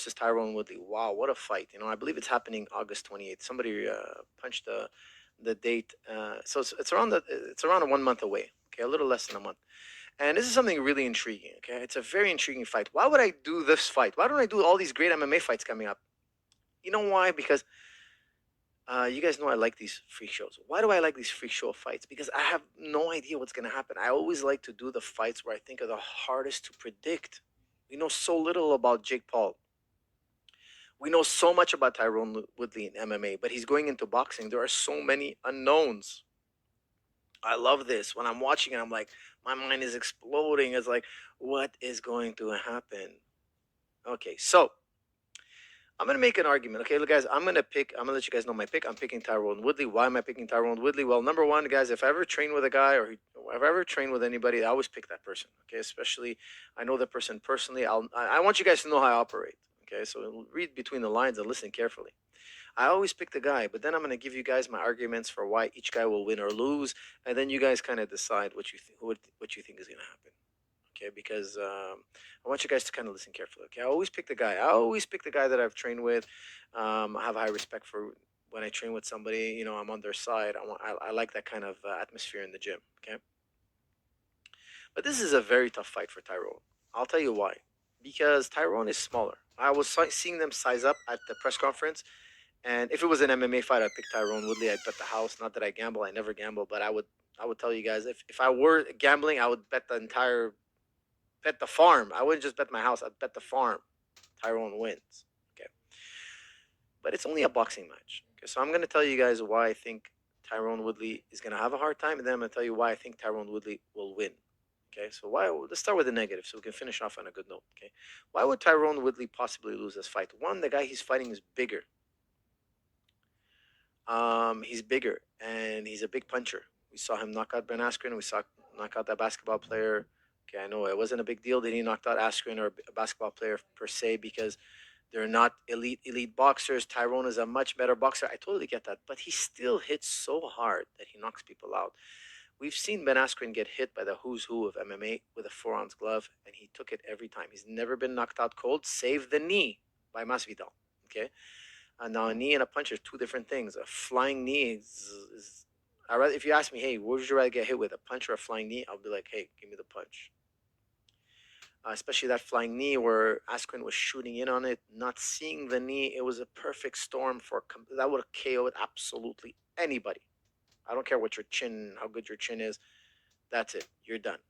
versus Tyrone Woodley. Wow, what a fight! I believe it's happening August 28th. Somebody punched the date, so it's around a 1 month away. Okay, a little less than a month. And this is something really intriguing. Okay, it's a very intriguing fight. Why would I do this fight? Why don't I do all these great MMA fights coming up? You know why? Because you guys know I like these freak shows. Why do I like these freak show fights? Because I have no idea what's going to happen. I always like to do the fights where I think are the hardest to predict. We know so little about Jake Paul. We know so much about Tyrone Woodley in MMA, but he's going into boxing. There are so many unknowns. I love this. When I'm watching it, I'm like, my mind is exploding. It's like, what is going to happen? Okay, so I'm gonna make an argument. Okay, look, guys, I'm gonna let you guys know my pick. I'm picking Tyrone Woodley. Why am I picking Tyrone Woodley? Well, number one, guys, if I ever train with a guy or if I ever train with anybody, I always pick that person. Okay, especially I know the person personally. I want you guys to know how I operate. Okay, so read between the lines and listen carefully. I always pick the guy, but then I'm gonna give you guys my arguments for why each guy will win or lose, and then you guys kind of decide what you think is gonna happen. Okay, because I want you guys to kind of listen carefully. Okay, I always pick the guy. I always pick the guy that I've trained with. I have high respect for when I train with somebody. I'm on their side. I like that kind of atmosphere in the gym. Okay, but this is a very tough fight for Tyrone. I'll tell you why. Because Tyrone is smaller. I was seeing them size up at the press conference, and if it was an MMA fight, I'd pick Tyrone Woodley. I'd bet the house. Not that I gamble. I never gamble, but I would tell you guys if I were gambling, I would bet the farm. I wouldn't just bet my house. I'd bet the farm. Tyrone wins. Okay, but it's only a boxing match. Okay, so I'm gonna tell you guys why I think Tyrone Woodley is gonna have a hard time, and then I'm gonna tell you why I think Tyrone Woodley will win. Okay, so why? Let's start with the negative, so we can finish off on a good note. Okay, why would Tyrone Woodley possibly lose this fight? One, the guy he's fighting is bigger. He's bigger and he's a big puncher. We saw him knock out Ben Askren. We saw knock out that basketball player. Okay, I know it wasn't a big deal that he knocked out Askren or a basketball player per se because they're not elite boxers. Tyrone is a much better boxer. I totally get that, but he still hits so hard that he knocks people out. We've seen Ben Askren get hit by the who's who of MMA with a 4 ounce glove, and he took it every time. He's never been knocked out cold, save the knee by Masvidal. Okay, now a knee and a punch are two different things. A flying knee is I rather if you ask me, hey, what would you rather get hit with, a punch or a flying knee? I'll be like, hey, give me the punch. Especially that flying knee where Askren was shooting in on it, not seeing the knee. It was a perfect storm that would have KO'd absolutely anybody. I don't care what your chin, how good your chin is. That's it. You're done.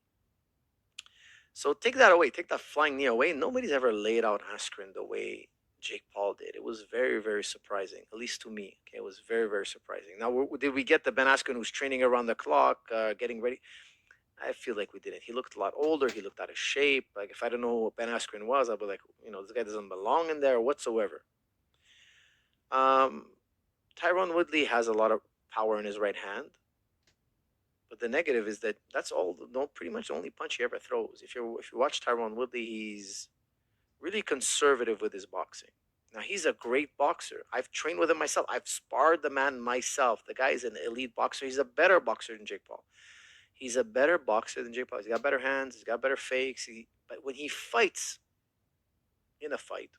So take that away. Take that flying knee away. Nobody's ever laid out Askren the way Jake Paul did. It was very, very surprising, at least to me. Okay, it was very, very surprising. Now, did we get the Ben Askren who's training around the clock, getting ready? I feel like we didn't. He looked a lot older. He looked out of shape. Like if I don't know what Ben Askren was, I'd be like, this guy doesn't belong in there whatsoever. Um, Tyrone Woodley has a lot of power in his right hand. But the negative is that that's all. No, pretty much the only punch he ever throws. If you watch Tyrone Woodley, he's really conservative with his boxing. Now he's a great boxer. I've trained with him myself. I've sparred the man myself. The guy is an elite boxer. He's a better boxer than Jake Paul. He's a better boxer than Jake Paul. He's got better hands. He's got better fakes. But when he fights in a fight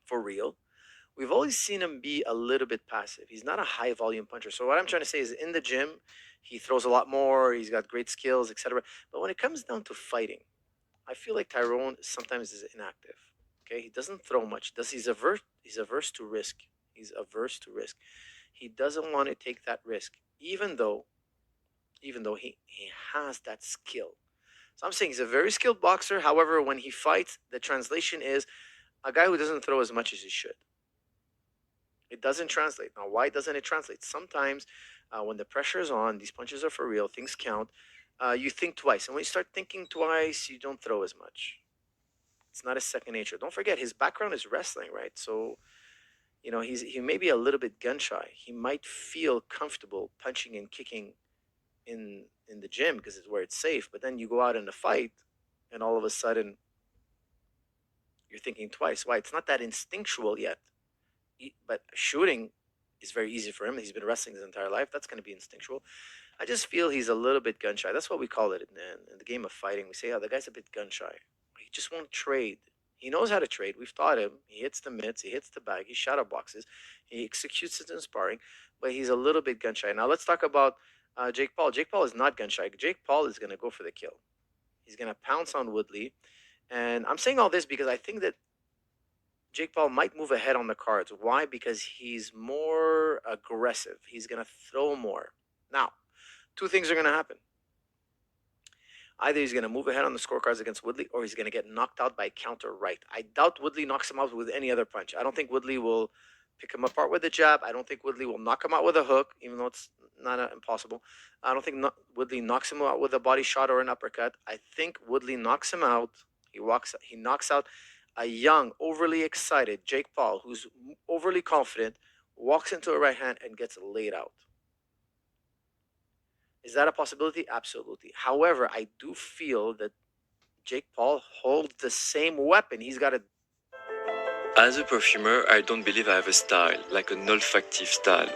for real, we've always seen him be a little bit passive. He's not a high volume puncher. So what I'm trying to say is, in the gym, he throws a lot more. He's got great skills, etc. But when it comes down to fighting, I feel like Tyrone sometimes is inactive. Okay, he doesn't throw much. Does He's averse to risk. He's averse to risk. He doesn't want to take that risk, even though he has that skill. So I'm saying he's a very skilled boxer. However, when he fights, the translation is a guy who doesn't throw as much as he should. It doesn't translate. Now, why doesn't it translate? Sometimes when the pressure is on, these punches are for real, things count. You think twice. And when you start thinking twice, you don't throw as much. It's not a second nature. Don't forget, his background is wrestling, right? So, he may be a little bit gun shy. He might feel comfortable punching and kicking in the gym because it's where it's safe. But then you go out in a fight, and all of a sudden, you're thinking twice. Why? It's not that instinctual yet. But shooting is very easy for him. He's been wrestling his entire life. That's going to be instinctual. I just feel he's a little bit gun shy. That's what we call it in the game of fighting. We say, oh, the guy's a bit gun shy. He just won't trade. He knows how to trade. We've taught him. He hits the mitts, he hits the bag, he shadow boxes, he executes it in sparring, but he's a little bit gun shy. Now let's talk about Jake Paul. Jake Paul is not gun shy. Jake Paul is going to go for the kill. He's going to pounce on Woodley. And I'm saying all this because I think that Jake Paul might move ahead on the cards. Why? Because he's more aggressive. He's going to throw more. Now, two things are going to happen. Either he's going to move ahead on the scorecards against Woodley, or he's going to get knocked out by counter right. I doubt Woodley knocks him out with any other punch. I don't think Woodley will pick him apart with a jab. I don't think Woodley will knock him out with a hook, even though it's not impossible. I don't think Woodley knocks him out with a body shot or an uppercut. I think Woodley knocks him out. He knocks out a young, overly excited Jake Paul, who's overly confident, walks into a right hand and gets laid out. Is that a possibility? Absolutely. However, I do feel that Jake Paul holds the same weapon. He's got a. As a perfumer, I don't believe I have a style, like an olfactive style.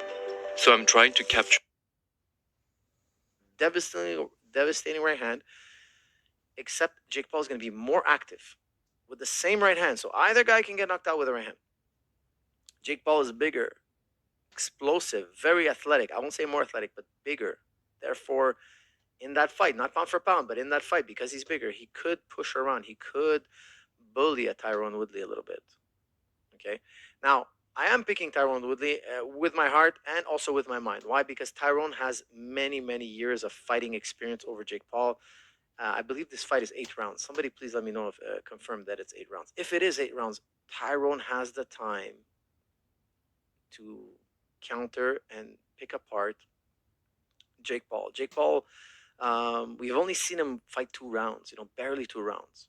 So I'm trying to capture devastating right hand, except Jake Paul is going to be more active with the same right hand. So either guy can get knocked out with a right hand. Jake Paul is bigger, explosive, very athletic. I won't say more athletic, but bigger. Therefore, in that fight, not pound for pound, but in that fight, because he's bigger, he could push around. He could bully a Tyron Woodley a little bit. Okay. Now, I am picking Tyron Woodley with my heart and also with my mind. Why? Because Tyron has many, many years of fighting experience over Jake Paul. I believe this fight is 8 rounds. Somebody please let me know if confirm that it's 8 rounds. If it is 8 rounds, Tyron has the time to counter and pick apart Jake Paul. Jake Paul, we've only seen him fight 2 rounds, barely 2 rounds.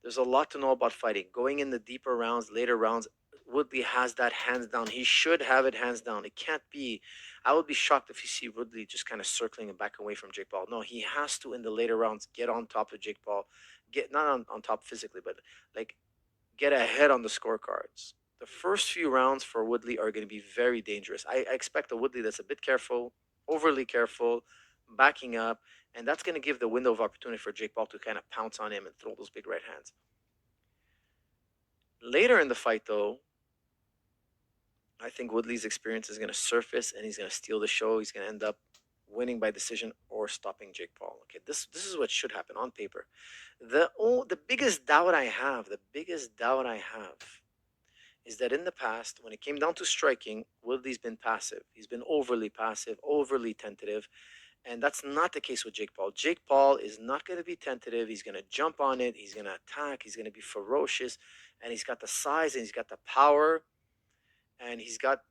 There's a lot to know about fighting. Going in the deeper rounds, later rounds, Woodley has that hands down. He should have it hands down. It can't be. I would be shocked if you see Woodley just kind of circling and back away from Jake Paul. No, he has to, in the later rounds, get on top of Jake Paul. Get not on top physically, but like get ahead on the scorecards. The first few rounds for Woodley are going to be very dangerous. I expect a Woodley that's a bit careful, overly careful, backing up, and that's going to give the window of opportunity for Jake Paul to kind of pounce on him and throw those big right hands. Later in the fight, though, I think Woodley's experience is going to surface and he's going to steal the show. He's going to end up winning by decision or stopping Jake Paul. Okay, this is what should happen on paper. The biggest doubt I have, is that in the past, when it came down to striking, Woodley's been passive. He's been overly passive, overly tentative. And that's not the case with Jake Paul. Jake Paul is not going to be tentative. He's going to jump on it. He's going to attack. He's going to be ferocious. And he's got the size and he's got the power. And he's got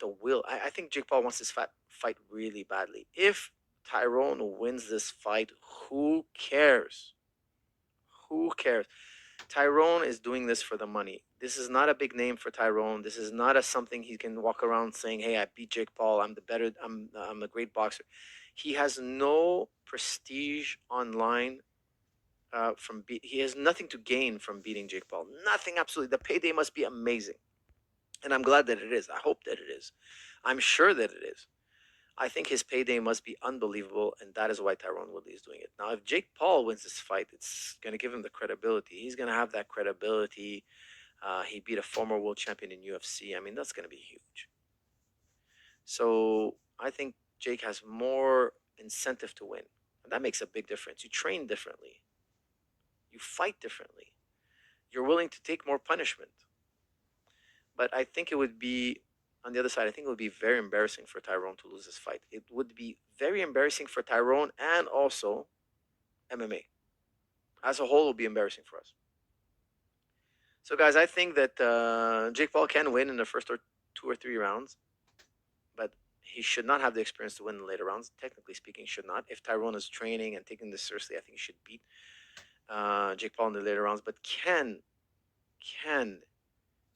the will. I think Jake Paul wants this fight really badly. If Tyrone wins this fight, who cares? Who cares? Tyrone is doing this for the money. This is not a big name for Tyrone. This is not something he can walk around saying, "Hey, I beat Jake Paul. I'm a great boxer." He has no prestige online. He has nothing to gain from beating Jake Paul. Nothing, absolutely. The payday must be amazing, and I'm glad that it is. I hope that it is. I'm sure that it is. I think his payday must be unbelievable, and that is why Tyron Woodley is doing it. Now, if Jake Paul wins this fight, it's going to give him the credibility. He's going to have that credibility. He beat a former world champion in UFC. I mean, that's going to be huge. So I think Jake has more incentive to win. And that makes a big difference. You train differently. You fight differently. You're willing to take more punishment. But I think it would be, on the other side, I think it would be very embarrassing for Tyrone to lose this fight. It would be very embarrassing for Tyrone and also MMA. As a whole, it would be embarrassing for us. So, guys, I think that Jake Paul can win in the first 2 or 3 rounds, but he should not have the experience to win in the later rounds. Technically speaking, should not. If Tyrone is training and taking this seriously, I think he should beat Jake Paul in the later rounds. But can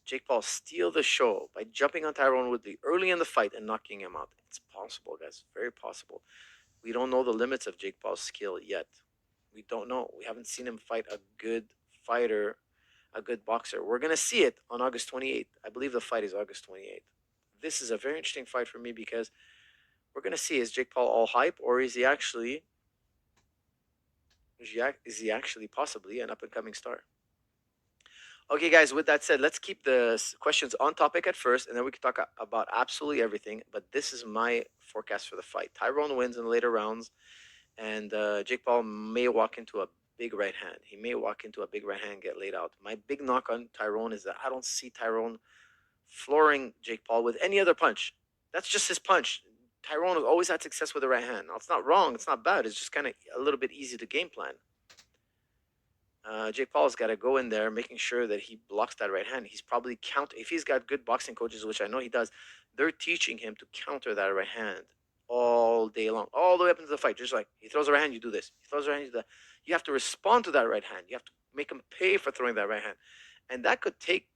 Jake Paul steal the show by jumping on Tyron Woodley early in the fight and knocking him out? It's possible, guys. Very possible. We don't know the limits of Jake Paul's skill yet. We don't know. We haven't seen him fight a good fighter, a good boxer. We're going to see it on August 28th. I believe the fight is August 28th. This is a very interesting fight for me because we're going to see, is Jake Paul all hype or is he actually Is he actually possibly an up and coming star? Okay, guys, with that said, let's keep the questions on topic at first, and then we can talk about absolutely everything. But this is my forecast for the fight. Tyrone wins in the later rounds, and Jake Paul may walk into a big right hand. He may walk into a big right hand, get laid out. My big knock on Tyrone is that I don't see Tyrone flooring Jake Paul with any other punch. That's just his punch. Tyrone has always had success with the right hand. Now, it's not wrong. It's not bad. It's just kind of a little bit easy to game plan. Jake Paul's got to go in there, making sure that he blocks that right hand. He's probably if he's got good boxing coaches, which I know he does. They're teaching him to counter that right hand all day long, all the way up into the fight. Just like he throws a right hand, you do this. He throws a right hand, you do that. You have to respond to that right hand. You have to make him pay for throwing that right hand, and that could take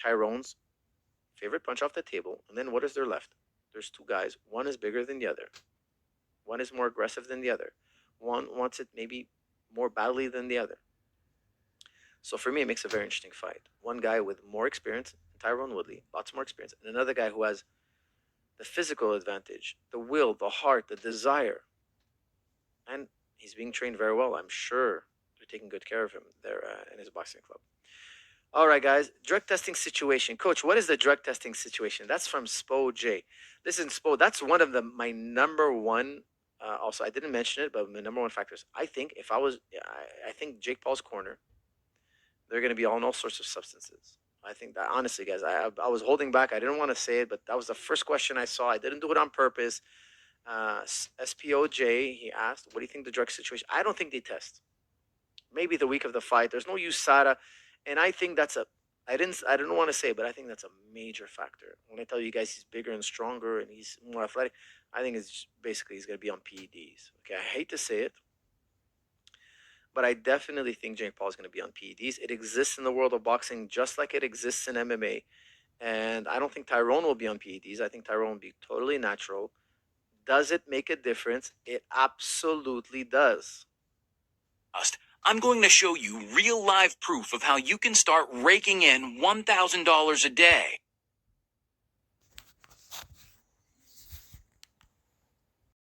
Tyrone's favorite punch off the table. And then what is there left? There's two guys. One is bigger than the other. One is more aggressive than the other. One wants it maybe more badly than the other. So for me, it makes a very interesting fight. One guy with more experience, Tyrone Woodley, lots more experience, and another guy who has the physical advantage, the will, the heart, the desire. And he's being trained very well. I'm sure they're taking good care of him there in his boxing club. All right, guys. Drug testing situation. Coach, what is the drug testing situation? That's from Spo J. Listen, Spo, that's one of my number one. Also, I didn't mention it, but my number one factors. I think if I was, I think Jake Paul's corner, they're going to be on all sorts of substances. I think that honestly, guys, I was holding back. I didn't want to say it, but that was the first question I saw. I didn't do it on purpose. SPOJ, he asked, "What do you think the drug situation?" I don't think they test. Maybe the week of the fight. There's no USADA, and I think that's a. I don't want to say, but I think that's a major factor. When I tell you guys he's bigger and stronger and he's more athletic, I think it's basically he's going to be on PEDs. Okay, I hate to say it, but I definitely think Jake Paul is going to be on PEDs. It exists in the world of boxing just like it exists in MMA. And I don't think Tyrone will be on PEDs. I think Tyrone will be totally natural. Does it make a difference? It absolutely does. I'm going to show you real live proof of how you can start raking in $1,000 a day